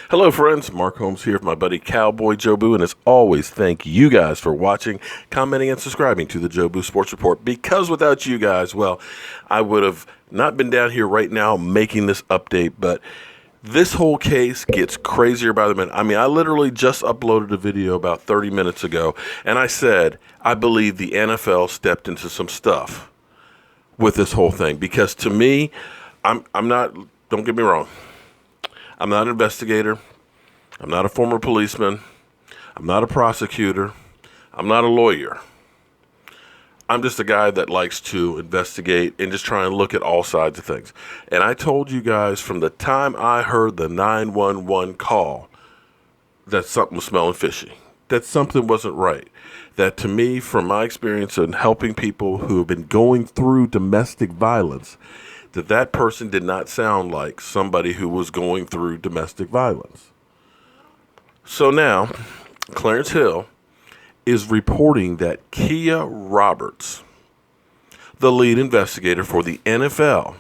Hello, friends. Mark Holmes here with my buddy Cowboy Jobu, and as always, thank you guys for watching, commenting, and subscribing to the Jobu Sports Report. Because without you guys, well, I would have not been down here right now making this update, but this whole case gets crazier by the minute. I mean, I literally just uploaded a video about 30 minutes ago, and I said I believe the NFL stepped into some stuff with this whole thing. Because to me, I'm not, don't get me wrong, I'm not an investigator. I'm not a former policeman. I'm not a prosecutor. I'm not a lawyer. I'm just a guy that likes to investigate and just try and look at all sides of things. And I told you guys from the time I heard the 911 call that something was smelling fishy, that something wasn't right. That to me, from my experience in helping people who have been going through domestic violence, that person did not sound like somebody who was going through domestic violence. So now, Clarence Hill is reporting that Kia Roberts, the lead investigator for the NFL,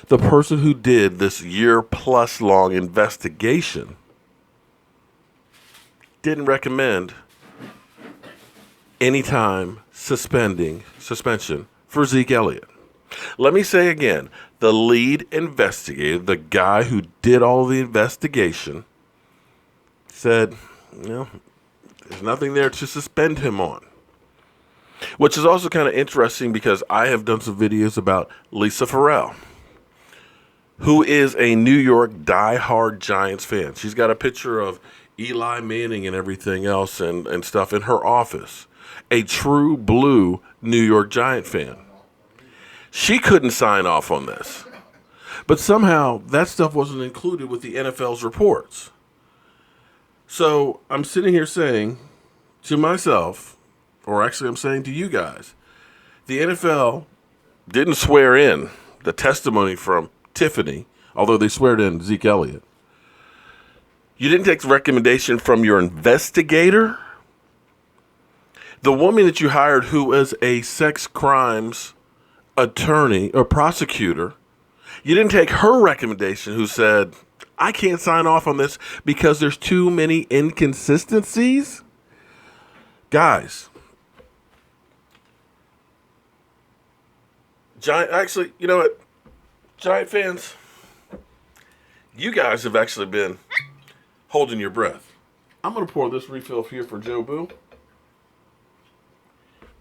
the person who did this year-plus long investigation, didn't recommend any time suspension for Zeke Elliott. Let me say again, the lead investigator, the guy who did all the investigation, said, there's nothing there to suspend him on. Which is also kind of interesting because I have done some videos about Lisa Friel, who is a New York diehard Giants fan. She's got a picture of Eli Manning and everything else and stuff in her office. A true blue New York Giant fan. She couldn't sign off on this. But somehow that stuff wasn't included with the NFL's reports. So I'm sitting here saying to myself, or actually I'm saying to you guys, the NFL didn't swear in the testimony from Tiffany, although they sweared in Zeke Elliott. You didn't take the recommendation from your investigator. The woman that you hired who was a sex crimes attorney or prosecutor, you didn't take her recommendation who said, I can't sign off on this because there's too many inconsistencies. Guys, actually, you know what? Giant fans, you guys have actually been holding your breath. I'm going to pour this refill here for Jobu.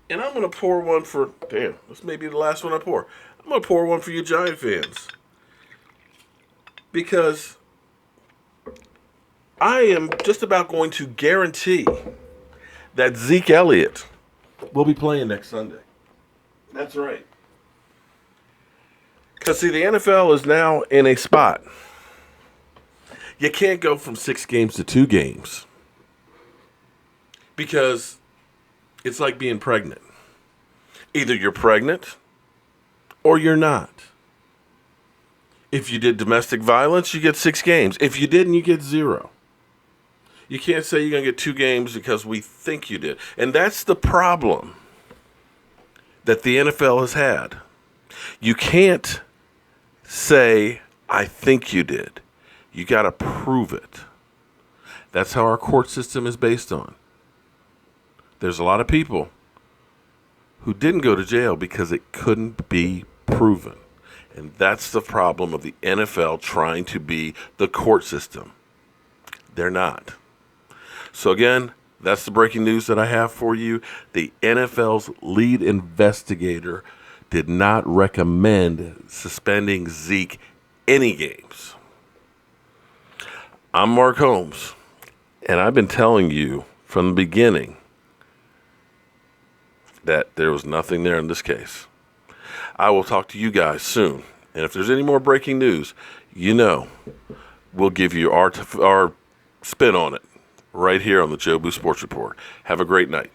And I'm going to pour one for, this may be the last one I pour. I'm going to pour one for you Giant fans. Because I am just about going to guarantee that Zeke Elliott will be playing next Sunday. That's right. Because, see, the NFL is now in a spot. You can't go from 6 games to 2 games. Because it's like being pregnant. Either you're pregnant or you're not. If you did domestic violence, you get 6 games. If you didn't, you get 0. You can't say you're going to get 2 games because we think you did. And that's the problem that the NFL has had. You can't say, I think you did. You got to prove it. That's how our court system is based on. There's a lot of people who didn't go to jail because it couldn't be proven. And that's the problem of the NFL trying to be the court system. They're not. So again, that's the breaking news that I have for you. The NFL's lead investigator did not recommend suspending Zeke any games. I'm Mark Holmes, and I've been telling you from the beginning that there was nothing there in this case. I will talk to you guys soon. And if there's any more breaking news, we'll give you our spin on it right here on the Jobu Sports Report. Have a great night.